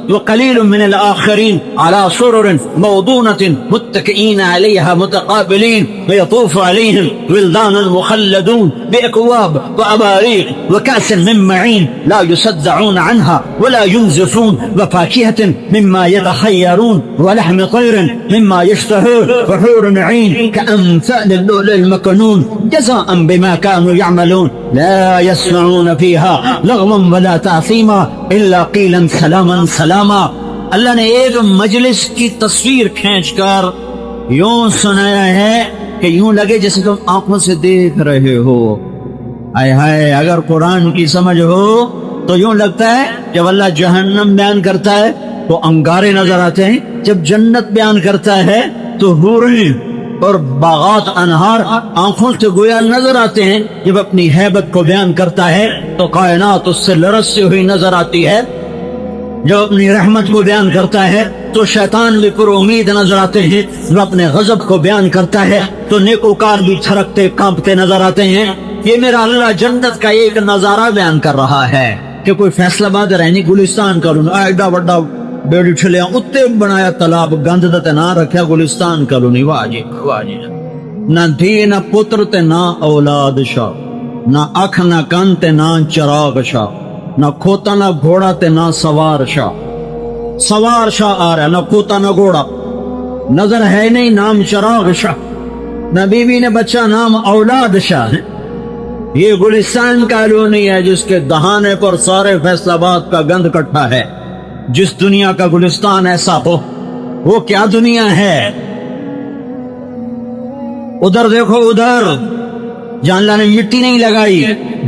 وقلیل من الاخرین على سرر موضونة متكئين عليها متقابلين ويطوف عليهم ولدان مخلدون بأكواب وأباريق وكأس من معين لا يصدعون عنها ولا ينزفون وفاكهة مما يتخيرون ولحم طير مما يشتهون وحور عين كأمثال اللؤلؤ المكنون جزاء بما كانوا يعملون لا يسمعون فيها لغوا ولا تأثيما إلا قيلا سلاما سلاما. اللہ نے ایک مجلس کی تصویر کھینچ کر یوں سنایا ہے کہ یوں لگے جیسے تم آنکھوں سے دیکھ رہے ہو. آئے ہائے, اگر قرآن کی سمجھ ہو تو یوں لگتا ہے جب اللہ جہنم بیان کرتا ہے تو انگارے نظر آتے ہیں, جب جنت بیان کرتا ہے تو حوریں اور باغات انہار آنکھوں سے گویا نظر آتے ہیں. جب اپنی ہیبت کو بیان کرتا ہے تو کائنات اس سے لرزتی ہوئی نظر آتی ہے. جب اپنی رحمت کو بیان کرتا ہے تو شیطان بھی پر امید نظر آتے ہیں. جب اپنے غضب کو بیان کرتا ہے تو نیکوکار بھی تھرکتے کانپتے نظر آتے ہیں. یہ میرا اللہ جنت کا ایک نظارہ بیان کر رہا ہے کہ کوئی فیصلہ باد رہنی گلستان کالونی ایڈا وڈا بیڑی چھلیا اتنے بنایا تالاب گند دتے نہ رکھیا گلستان کالونی. واہ جی واہ جی. نہ دھی نہ پتر تے نہ اولاد شاہ، نہ اکھ نہ کان تے نہ چراغ شاہ، نہ کھوتا نہ گھوڑا تے نہ سوار شاہ۔ سوار شاہ آ رہا ہے، نہ کھوتا نہ گھوڑا، نظر ہے نہیں نام چراغ شاہ، نہ بیوی نے بچہ نام اولاد شاہ ہے۔ یہ گلستان کالونی ہے جس کے دہانے پر سارے فیصل آباد کا گند کٹھا ہے۔ جس دنیا کا گلستان ایسا ہو وہ کیا دنیا ہے؟ ادھر دیکھو، ادھر جہاں اللہ نے مٹی نہیں لگائی،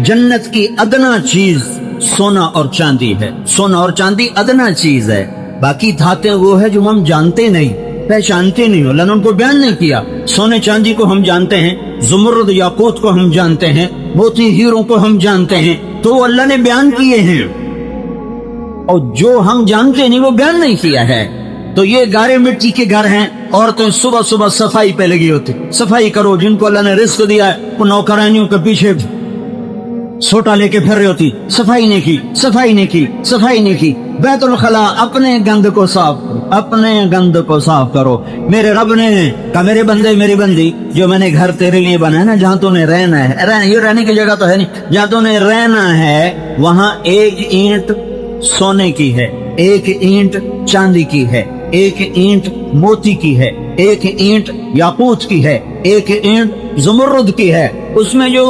جنت کی ادنا چیز سونا اور چاندی ہے۔ سونا اور چاندی ادنا چیز ہے، باقی دھاتیں وہ ہے جو ہم جانتے نہیں، پہچانتے نہیں۔ اللہ نے ان کو بیان نہیں کیا۔ سونے چاندی کو ہم جانتے ہیں، زمرد یاقوت کو ہم جانتے ہیں، موتی ہیروں کو ہم جانتے ہیں، تو وہ اللہ نے بیان کیے ہیں، اور جو ہم جانتے نہیں وہ بیان نہیں کیا ہے۔ تو یہ گارے مٹی کے گھر ہیں، عورتیں صبح صبح صفائی پہ لگی ہوتی، صفائی کرو۔ جن کو اللہ نے رزق دیا ہے وہ نوکرانیوں کے پیچھے سوٹا لے کے پھر رہی ہوتی، صفائی نہیں کی، صفائی نہیں کی، صفائی نہیں کی۔ بیت الخلا، اپنے گند کو صاف کرو، اپنے گند کو صاف کرو۔ میرے رب نے کہا میرے بندے میری بندی، جو میں نے گھر تیرے لیے بنایا نا، جہاں تو نے رہنا ہے، یہ رہنے کی جگہ تو ہے نہیں، جہاں تو نے رہنا ہے وہاں ایک اینٹ سونے کی ہے، ایک اینٹ چاندی کی ہے، ایک اینٹ موتی کی ہے، ایک اینٹ یاقوت کی ہے، ایک اینٹ زمرد کی ہے۔ اس میں جو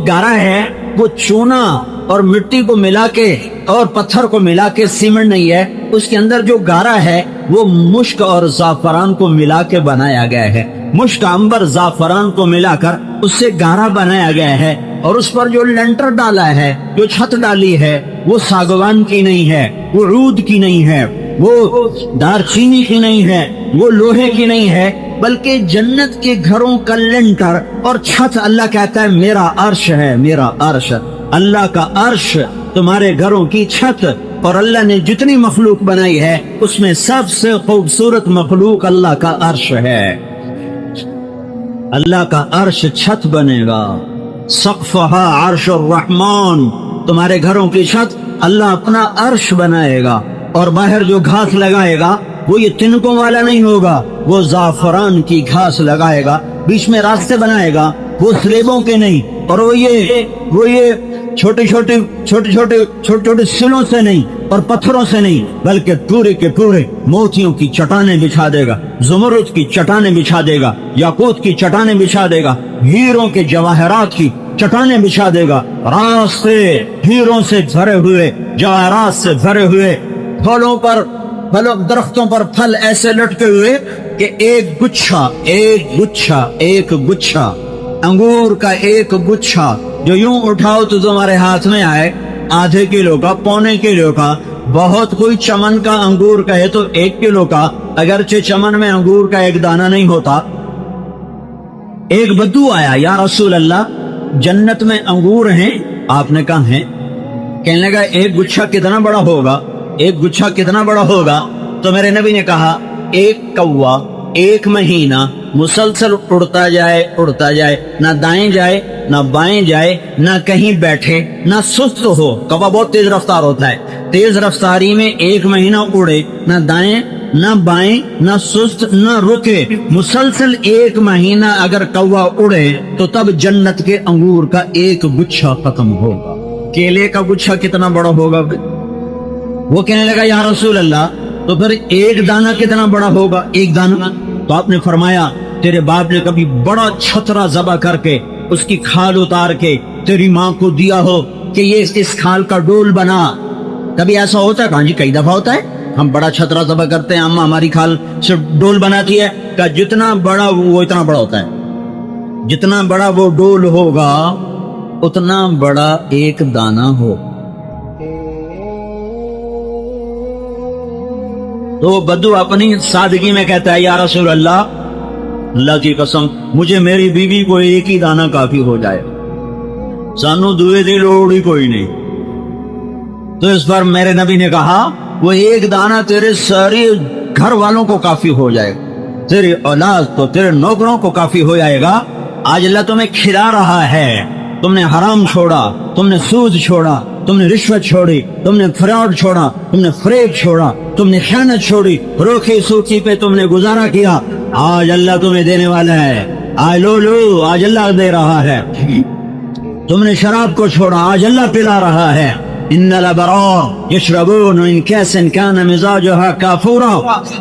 گارا ہے وہ چونا اور مٹی کو ملا کے اور پتھر کو ملا کے سیمنٹ نہیں ہے، اس کے اندر جو گارا ہے وہ مشک اور زعفران کو ملا کے بنایا گیا ہے۔ مشک، عنبر، زعفران کو ملا کر اس سے گارا بنایا گیا ہے، اور اس پر جو لنٹر ڈالا ہے، جو چھت ڈالی ہے، وہ ساگوان کی نہیں ہے، وہ عود کی نہیں ہے، وہ دارچینی کی نہیں ہے، وہ لوہے کی نہیں ہے، بلکہ جنت کے گھروں کا لنٹر اور چھت اللہ کہتا ہے میرا عرش ہے، میرا عرش۔ اللہ کا عرش تمہارے گھروں کی چھت، اور اللہ نے جتنی مخلوق بنائی ہے اس میں سب سے خوبصورت مخلوق اللہ کا عرش ہے۔ اللہ کا عرش چھت بنے گا، سقفہا عرش الرحمن، تمہارے گھروں کی چھت اللہ اپنا عرش بنائے گا۔ اور باہر جو گھاس لگائے گا وہ یہ تنکوں والا نہیں ہوگا، وہ زعفران کی گھاس لگائے گا۔ بیچ میں راستے بنائے گا، وہ سلیبوں کے نہیں، اور وہ یہ چھوٹے چھوٹے سلوں سے نہیں اور پتھروں سے نہیں، بلکہ پورے کے پورے موتیوں کی چٹانیں بچھا دے گا، زمرد کی چٹانیں بچھا دے گا، یاقوت کی چٹانیں بچھا دے گا، ہیروں کے جواہرات کی چٹانیں بچھا دے گا۔ راستے ہیروں سے بھرے ہوئے، جواہرات سے بھرے ہوئے، پھلوں پر درختوں پر پھل ایسے لٹکے ہوئے کہ ایک گچھا انگور کا ایک گچھا جو یوں اٹھاؤ تو تمہارے ہاتھ میں آئے، آدھے کلو کا، پونے کلو کا۔ بہت کوئی چمن کا انگور کا ہے تو 1 کلو کا، اگرچہ چمن میں انگور کا ایک دانہ نہیں ہوتا۔ ایک بدو آیا، یا رسول اللہ جنت میں انگور ہیں؟ آپ نے کہا ہیں۔ کہنے لگا ایک گچھا کتنا بڑا ہوگا؟ ایک گچھا کتنا بڑا ہوگا؟ تو میرے نبی نے کہا ایک کوا 1 مہینہ مسلسل اڑتا جائے، نہ دائیں جائے نہ بائیں جائے، نہ کہیں بیٹھے، نہ سست ہو۔ کوا بہت تیز رفتار ہوتا ہے، تیز رفتاری میں 1 مہینہ اڑے، نہ دائیں نہ بائیں نہ سست نہ رکے، مسلسل 1 مہینہ اگر کوا اڑے تو تب جنت کے انگور کا ایک گچھا ختم ہوگا۔ کیلے کا گچھا کتنا بڑا ہوگا؟ وہ کہنے لگا یا رسول اللہ تو پھر ایک دانہ کتنا بڑا ہوگا؟ 1 دانہ؟ تو آپ نے فرمایا تیرے باپ نے کبھی بڑا چھترا ذبح کر کے اس کی کھال اتار کے تیری ماں کو دیا ہو کہ یہ اس کھال کا ڈول بنا؟ کبھی ایسا ہوتا ہے؟ کہاں جی کئی دفعہ ہوتا ہے، ہم بڑا چھترا ذبح کرتے ہیں، اماں ہماری کھال سے ڈول بناتی ہے، کہ جتنا بڑا وہ اتنا بڑا ہوتا ہے، جتنا بڑا وہ ڈول ہوگا اتنا بڑا ایک دانہ ہو۔ تو وہ بدو اپنی سادگی میں کہتا ہے یا رسول اللہ کی قسم مجھے میری بیوی کو 1 ہی دانہ کافی ہو جائے، سانو دوئے دی لوڑ ہی کوئی نہیں۔ تو اس پر میرے نبی نے کہا وہ 1 دانہ تیرے سارے گھر والوں کو کافی ہو جائے، تیری اولاد کو، تیرے نوکروں کو کافی ہو جائے گا۔ آج اللہ تمہیں کھلا رہا ہے، تم نے حرام چھوڑا، تم نے سود چھوڑا، تم نے رشوت چھوڑی، تم نے فراڈ چھوڑا، تم نے فریب چھوڑا، تم نے خیانت چھوڑی، روکھی سوکھی پہ تم نے گزارا کیا، آج اللہ تمہیں دینے والا ہے آج لو آج اللہ دے رہا ہے. تم نے شراب کو چھوڑا, آج اللہ پلا رہا ہے. ان الابرار یشربون من کاس کان مزاجها کافورا.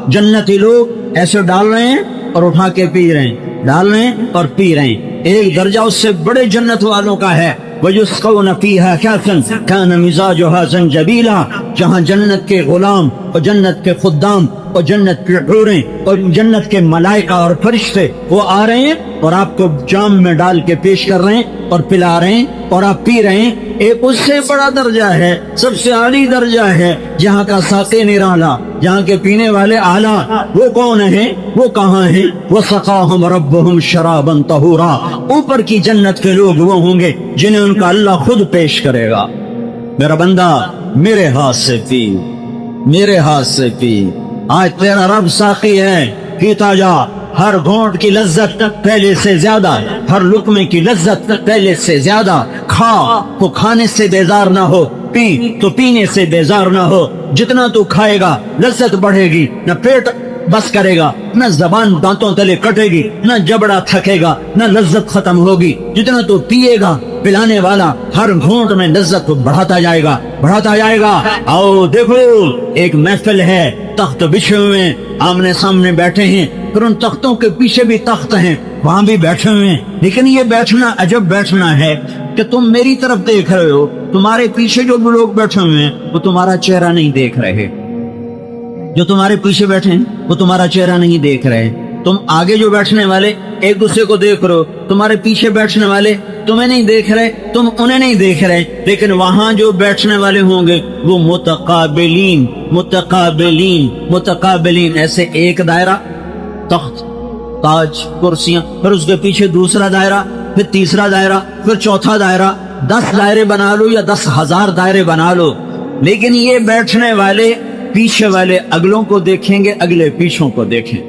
جنتی لوگ ایسے ڈال رہے ہیں اور اٹھا کے پی رہے ہیں, ڈال رہے ہیں اور پی رہے ہیں. ایک درجہ اس سے بڑے جنت والوں کا ہے. وَيُسْقَوْنَ فِيهَا كَأْسًا كَانَ مِزَاجُهَا زَنْجَبِيلًا. جہاں جنت کے غلام اور جنت کے خدام اور جنت کی حوریں اور جنت کے ملائکہ اور فرشتے وہ آ رہے ہیں اور آپ کو جام میں ڈال کے پیش کر رہے ہیں اور پلا رہے ہیں اور آپ پی رہے ہیں. ایک اس سے بڑا درجہ ہے, سب سے عالی درجہ ہے, جہاں کا ساقی نرالا, جہاں کے پینے والے اعلیٰ. وہ کون ہیں, وہ کہاں ہیں؟ وَسَقَاهُمْ رَبُّهُمْ شَرَابًا طَهُورًا. اوپر کی جنت کے لوگ وہ ہوں گے جنہیں ان کا اللہ خود پیش کرے گا. میرا بندہ میرے ہاتھ سے پی, میرے ہاتھ سے پی. آج تیرا رب ساقی ہے, پیتا جا. ہر گھونٹ کی لذت پہلے سے زیادہ, ہر لقمے کی لذت پہلے سے زیادہ. کھا تو کھانے سے بیزار نہ ہو, پی تو پینے سے بیزار نہ ہو. جتنا تو کھائے گا لذت بڑھے گی, نہ پیٹ بس کرے گا, نہ زبان دانتوں تلے کٹے گی, نہ جبڑا تھکے گا, نہ لذت ختم ہوگی. جتنا تو پیے گا پلانے والا ہر گھونٹ میں لذت کو بڑھاتا جائے گا, بڑھاتا جائے گا. آؤ دیکھو, ایک محفل ہے, تخت بچھے ہوئے ہیں, آمنے سامنے بیٹھے ہیں, پھر ان تختوں کے پیچھے بھی تخت ہیں, وہاں بھی بیٹھے ہوئے ہیں. لیکن یہ بیٹھنا عجب بیٹھنا ہے کہ تم میری طرف دیکھ رہے ہو, تمہارے پیچھے جو لوگ بیٹھے ہوئے ہیں وہ تمہارا چہرہ نہیں دیکھ رہے. جو تمہارے پیچھے بیٹھے ہیں وہ تمہارا چہرہ نہیں دیکھ رہے. تم آگے جو بیٹھنے والے ایک دوسرے کو دیکھ رہے ہو, تمہارے پیچھے بیٹھنے والے تمہیں نہیں دیکھ رہے, تم انہیں نہیں دیکھ رہے. لیکن وہاں جو بیٹھنے والے ہوں گے وہ متقابلین متقابلین متقابلین. ایسے ایک دائرہ, تخت, تاج, کرسیاں, پھر اس کے پیچھے دوسرا دائرہ, پھر تیسرا دائرہ, پھر چوتھا دائرہ. 10 دائرے بنا لو یا 10,000 دائرے بنا لو, لیکن یہ بیٹھنے والے پیچھے والے اگلوں کو دیکھیں گے, اگلے پیچھوں کو دیکھیں.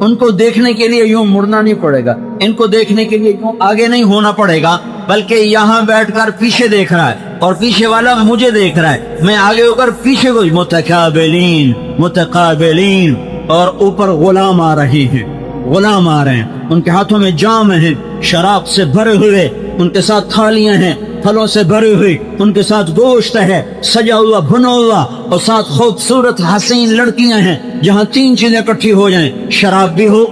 ان کو دیکھنے کے لیے یوں مڑنا نہیں پڑے گا, ان کو دیکھنے کے لیے یوں آگے نہیں ہونا پڑے گا, بلکہ یہاں بیٹھ کر پیچھے دیکھ رہا ہے اور پیچھے والا مجھے دیکھ رہا ہے, میں آگے ہو کر پیچھے کو. متقابلین متقابلین. اور اوپر غلام آ رہے ہیں, غلام آ رہے ہیں, ان کے ہاتھوں میں جام ہیں شراب سے بھرے ہوئے, ان کے ساتھ تھالیاں ہیں پھلوں سے بھری ہوئی, ان کے ساتھ گوشت ہے سجا ہوا بھنا ہوا, اور ساتھ خوبصورت حسین لڑکیاں ہیں. جہاں 3 چیزیں اکٹھی ہو جائیں, شراب بھی ہو,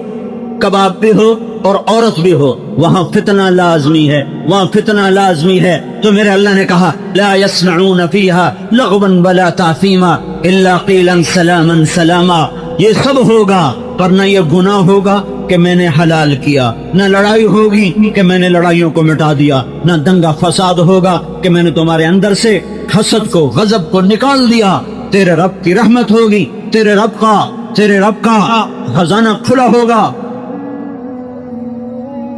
کباب بھی ہو اور عورت بھی ہو, وہاں فتنہ لازمی ہے, وہاں فتنہ لازمی ہے. تو میرے اللہ نے کہا لا يسمعون فيها لغوا ولا تأثیما الا قیلا سلاما سلاما. یہ سب ہوگا پر نہ یہ گناہ ہوگا کہ میں نے حلال کیا, نہ لڑائی ہوگی کہ میں نے لڑائیوں کو مٹا دیا, نہ دنگا فساد ہوگا کہ میں نے تمہارے اندر سے حسد کو غضب کو نکال دیا. تیرے رب کی رحمت ہوگی, تیرے رب کا خزانہ کھلا ہوگا.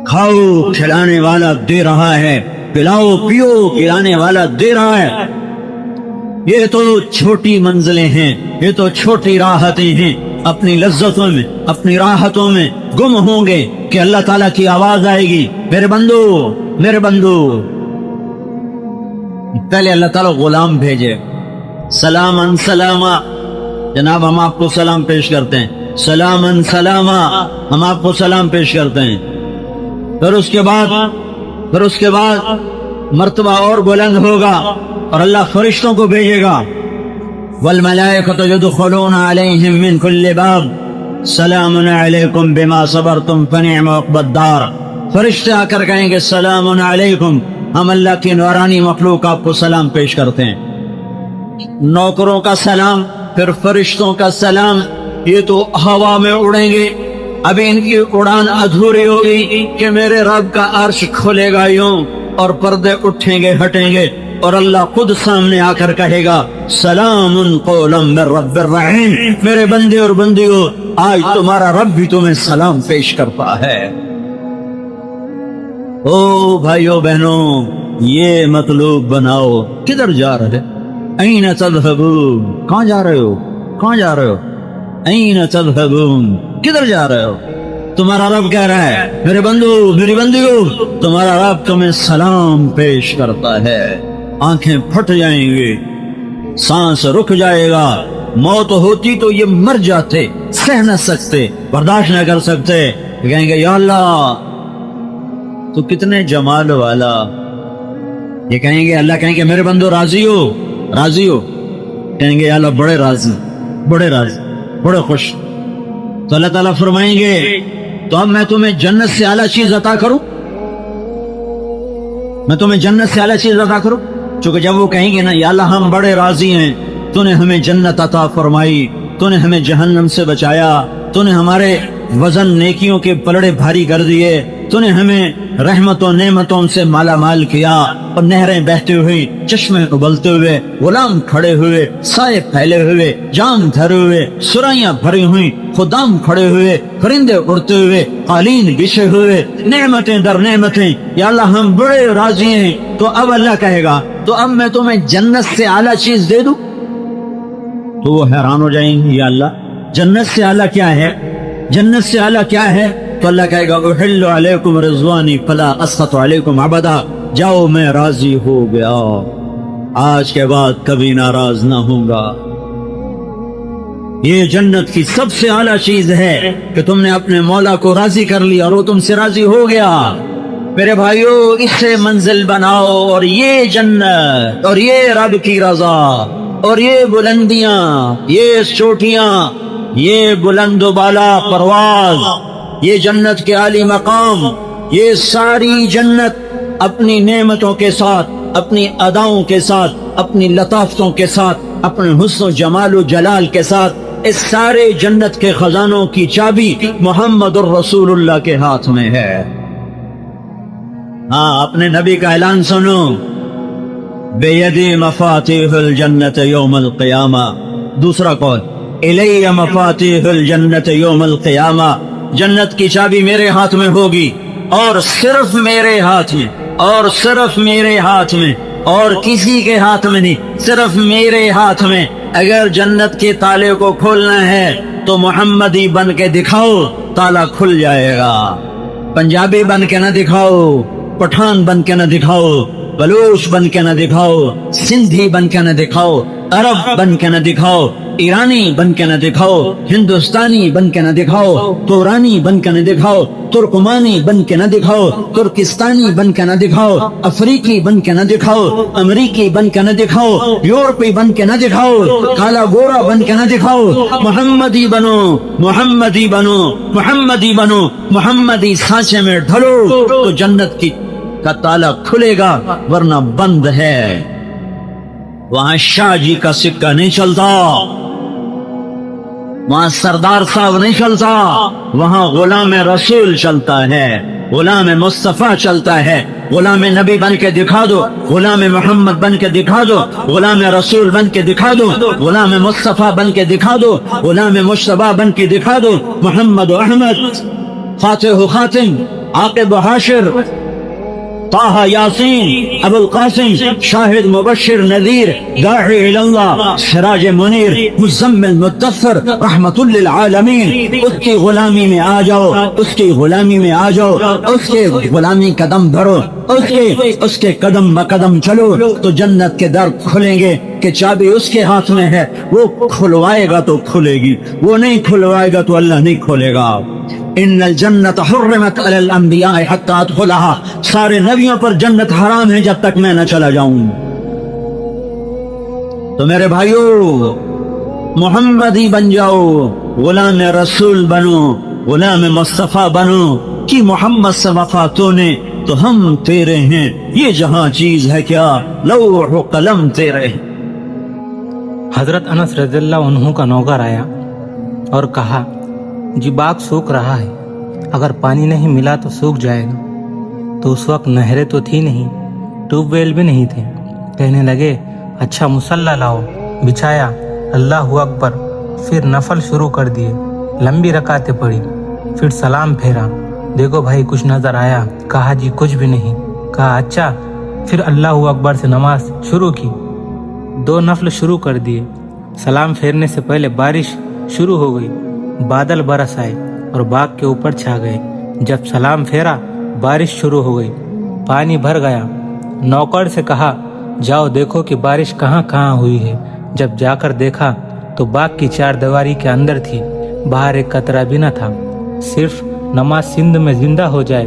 کھاؤ کھلانے والا دے رہا ہے, پلاؤ پیو پلانے والا دے رہا ہے. یہ تو چھوٹی منزلیں ہیں, یہ تو چھوٹی راحتیں ہیں. اپنی لذتوں میں اپنی راحتوں میں گم ہوں گے کہ اللہ تعالیٰ کی آواز آئے گی, میرے بندو میرے بندو. پہلے اللہ تعالیٰ غلام بھیجے, سلامن سلاما. جناب ہم آپ کو سلام پیش کرتے ہیں, سلامن سلاما, ہم آپ کو سلام پیش کرتے ہیں. پھر اس کے بعد مرتبہ اور بلند ہوگا اور اللہ فرشتوں کو بھیجے گا. والملائکۃ یدخلون علیہم من کل باب سلام علیکم بما صبرتم فنعم عقبی الدار. فرشتے آ کر کہیں گے سلام علیکم, ہم اللہ کی نورانی مخلوق آپ کو سلام پیش کرتے ہیں. نوکروں کا سلام, پھر فرشتوں کا سلام. یہ تو ہوا میں اڑیں گے, ابھی ان کی اڑان ادھوری ہوگی کہ میرے رب کا عرش کھلے گا یوں, اور پردے اٹھیں گے ہٹیں گے, اور اللہ خود سامنے آ کر کہے گا سلام قولا من رب الرحیم. میرے بندے اور بندیوں, آج تمہارا رب بھی تمہیں سلام پیش کرتا ہے. او بھائیو بہنوں, یہ مطلوب بناؤ. کدھر جا رہے, این تذهبون, کہاں جا رہے ہو, کہاں جا رہے ہو, این تذهبون, کدھر جا رہے ہو. تمہارا رب کہہ رہا ہے میرے بندو میری بندیوں, تمہارا رب تمہیں سلام پیش کرتا ہے. آنکھیں پھٹ جائیں گی, سانس رک جائے گا. موت ہوتی تو یہ مر جاتے, سہ نہ سکتے, برداشت نہ کر سکتے. کہیں گے یا اللہ تو کتنے جمال والا. یہ کہیں گے اللہ کہیں گے میرے بندو راضی ہو, راضی ہو, کہیں گے یا اللہ بڑے راضی, بڑے راضی, بڑے خوش. تو اللہ تعالیٰ فرمائیں گے تو اب میں تمہیں جنت سے اعلیٰ چیز عطا کروں, میں تمہیں جنت سے اعلیٰ چیز عطا کروں. چونکہ جب وہ کہیں گے نا یا اللہ ہم بڑے راضی ہیں, تو نے ہمیں جنت عطا فرمائی, تو نے ہمیں جہنم سے بچایا, تو نے ہمارے وزن نیکیوں کے پلڑے بھاری کر دیے, تو نے ہمیں رحمتوں نعمتوں سے مالا مال کیا, اور نہریں بہتے ہوئے, چشمے ابلتے ہوئے, غلام کھڑے ہوئے, سائے پھیلے ہوئے, جام دھرے ہوئے, سرائیاں بھری ہوئی, خدام کھڑے ہوئے, پرندے اڑتے ہوئے, قالین بچھے ہوئے, نعمتیں در نعمتیں, یا اللہ ہم بڑے راضی ہیں. تو اب اللہ کہے گا تو اب میں تمہیں جنت سے اعلیٰ چیز دے دوں. تو وہ حیران ہو جائیں گے یا اللہ جنت سے اعلیٰ کیا ہے, جنت سے اعلیٰ کیا ہے. تو اللہ کہے گا احل علیکم رضوانی فلا اسخط علیکم ابدا, جاؤ میں راضی ہو گیا, آج کے بعد کبھی ناراض نہ ہوں گا. یہ جنت کی سب سے اعلیٰ چیز ہے کہ تم نے اپنے مولا کو راضی کر لیا اور وہ تم سے راضی ہو گیا. میرے بھائیو اس سے منزل بناؤ, اور یہ جنت اور یہ رب کی رضا اور یہ بلندیاں, یہ چوٹیاں, یہ بلند و بالا پرواز, یہ جنت کے عالی مقام, یہ ساری جنت اپنی نعمتوں کے ساتھ, اپنی اداؤں کے ساتھ, اپنی لطافتوں کے ساتھ, اپنے حسن و جمال و جلال کے ساتھ, اس سارے جنت کے خزانوں کی چابی محمد الرسول اللہ کے ہاتھ میں ہے. ہاں اپنے نبی کا اعلان سنو, بیدی مفاتیح الجنت یوم القیامہ. دوسرا قول الی مفاتیح الجنت یوم القیامہ, جنت کی چابی میرے ہاتھ میں ہوگی, اور صرف میرے ہاتھ میں, اور صرف میرے ہاتھ میں, اور کسی کے ہاتھ میں نہیں, صرف میرے ہاتھ میں. اگر جنت کے تالے کو کھولنا ہے تو محمدی بن کے دکھاؤ, تالا کھل جائے گا. پنجابی بن کے نہ دکھاؤ, پٹھان بن کے نہ دکھاؤ, بلوچ بن کے نہ دکھاؤ, سندھی بن کے نہ دکھاؤ, عرب بن کے نہ دکھاؤ, ایرانی بن کے نہ دکھاؤ, ہندوستانی بن کے نہ دکھاؤ, تورانی بن کے نہ دکھاؤ, ترکمانی بن کے نہ دکھاؤ, ترکستانی بن کے نہ دکھاؤ, افریقی بن کے نہ دکھاؤ, امریکی بن کے نہ دکھاؤ, یورپی بن کے نہ دکھاؤ, کالا گورا بن کے نہ دکھاؤ. محمدی بنو, محمدی بنو, محمدی بنو, محمدی سانچے میں ڈھلو تو جنت کی کا تالا کھلے گا, ورنہ بند ہے. وہاں شاہ جی کا سکہ نہیں چلتا, وہاں سردار صاحب نہیں چلتا, وہاں غلام رسول چلتا ہے, غلام مصطفیٰ چلتا ہے. غلام نبی بن کے دکھا دو, غلام محمد بن کے دکھا دو, غلام رسول بن کے دکھا دو, غلام مصطفیٰ بن کے دکھا دو, غلام مصطفیٰ بن کے دکھا دو. محمد و احمد, فاتح و خاتم, عاقب و حاشر, طه یاسین, ابو القاسم, شاہد مبشر نذیر, داعی اللہ, سراج منیر, مزمل مدثر, رحمت للعالمین. اس کی غلامی میں آ جاؤ, اس کی غلامی میں آ جاؤ, اس کے غلامی قدم بھرو, اس کے قدم بقدم چلو تو جنت کے در کھلیں گے کہ چابی اس کے ہاتھ میں ہے. وہ کھلوائے گا تو کھلے گی, وہ نہیں کھلوائے گا تو اللہ نہیں کھولے گا. ان الجنت حرمت علی الانبیاء حتی ادخلها, سارے نبیوں پر جنت حرام ہے جب تک میں نہ چلا جاؤں. تو میرے بھائیو محمدی بن جاؤ, غلام رسول بنو, غلام مصطفیٰ بنو, کہ محمد سے وفا تو نے تو ہم تیرے ہیں. یہ جہاں چیز ہے کیا, لوح و قلم تیرے ہیں. حضرت انس رضی اللہ عنہ کا نوکر آیا اور کہا جی باغ سوکھ رہا ہے, اگر پانی نہیں ملا تو سوکھ جائے گا. تو اس وقت نہریں تو تھی نہیں, ٹیوب ویل بھی نہیں تھے. کہنے لگے اچھا مصلی لاؤ. بچھایا, اللہ اکبر, پھر نفل شروع کر دیے, لمبی رکعتیں پڑھی, پھر سلام پھیرا. دیکھو بھائی کچھ نظر آیا؟ کہا جی کچھ بھی نہیں. کہا اچھا, پھر اللہ اکبر سے نماز شروع کی. 2 نفل شروع کر دیے. سلام پھیرنے سے پہلے بارش شروع ہو گئی, بادل برس آئے اور باغ کے اوپر چھا گئے. جب سلام پھیرا بارش شروع ہو گئی, پانی بھر گیا. نوکر سے کہا جاؤ دیکھو کہ بارش کہاں کہاں ہوئی ہے. جب جا کر دیکھا تو باغ کی 4 دیواری کے اندر تھی, باہر ایک قطرہ بھی نہ تھا. صرف نماز سندھ میں زندہ ہو جائے